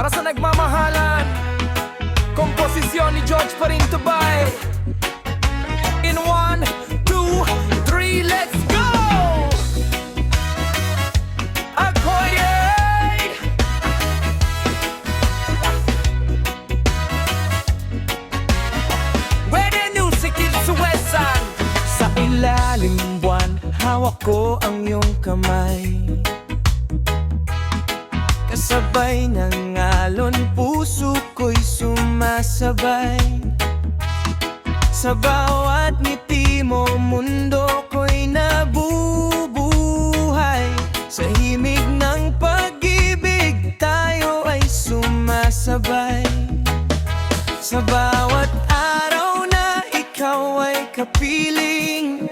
para sa nagmamahalan. Komposisyon ni George Parintubay. In 1, 2, 3, let's go! Akoy! Where the music is suwesan. Sa ilalim ng buwan, hawak ko ang iyong kamay. Kasabay ng alon, puso ko'y sumasabay. Sa bawat ngiti mo, mundo ko'y nabubuhay. Sa himig ng pag-ibig, tayo ay sumasabay. Sa bawat araw na ikaw ay kapiling,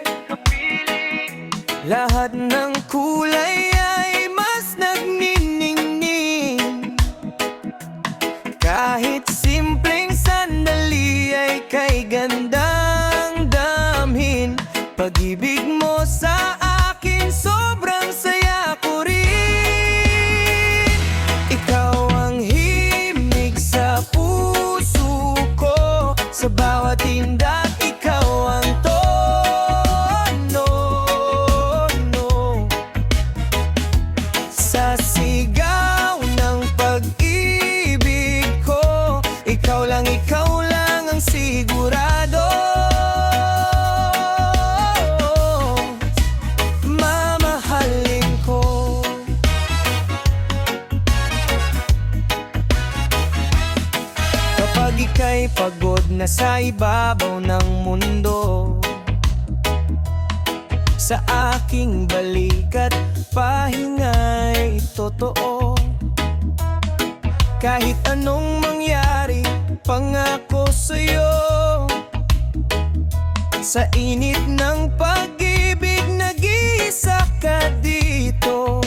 lahat ng kulay ay mas nagniningning. Kahit simpleng sandali ay kay gandang damhin. Pag-ibig mo sa akin, sobrang saya ko rin. Ikaw ang himig sa puso ko. Sa bawat tindak, ikaw ang tono. Sa sigaw ng pag-ibig ko, ikaw lang ang sigurado. Mamahalin ko. Kapag ika'y pagod na sa ibabaw ng mundo, sa aking balikat pahinga'y totoo. Kahit anong mangyari, pangako sa'yo. Sa init ng pag-ibig, nag-iisa ka dito.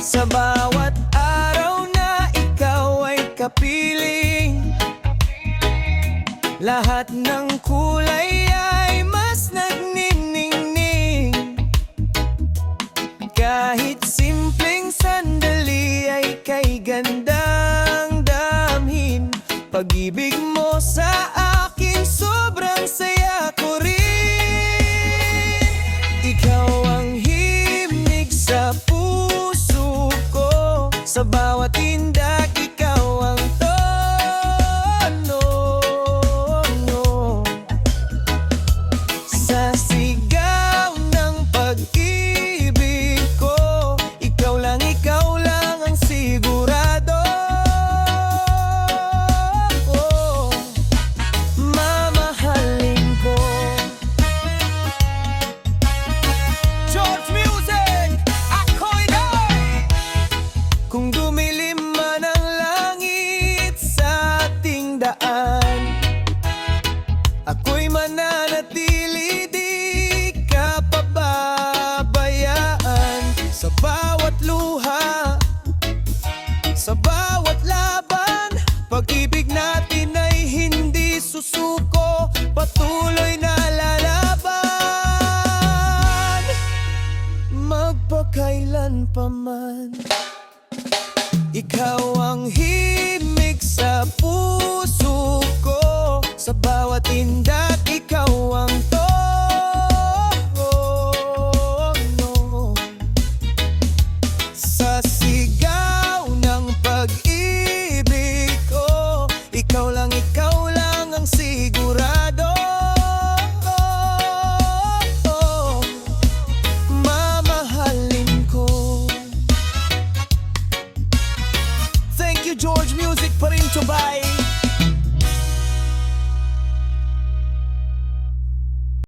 Sa bawat araw na ikaw ay kapiling, lahat ng kulay ay mas nagniningning. Kahit simpleng sandali ay kay gandang damhin. Pag-ibig mo sa akin, sobrang saya ko rin. Ikaw ang himig sa puso ko. Sa bawat tindak, ikaw ang tono. Sa sigaw ng pag-ibig ko, ikaw lang ang sigurado. Mamahalin ko. George Music, ako'y day. Kung dumilim man ang langit sa ating daan, ako'y mananatili, di ka pababayaan. Sa bawat luha, sa bawat laban, pag-ibig natin ay hindi susuko, patuloy na lalaban, magpakailan pa man. Ikaw ang himig sa puso ko. Sa bawat tindak, ikaw ang tono. Sa sigaw ng pag-ibig ko, ikaw lang ang sigurado. Mamahalin ko. Thank you, George Music Parintubay.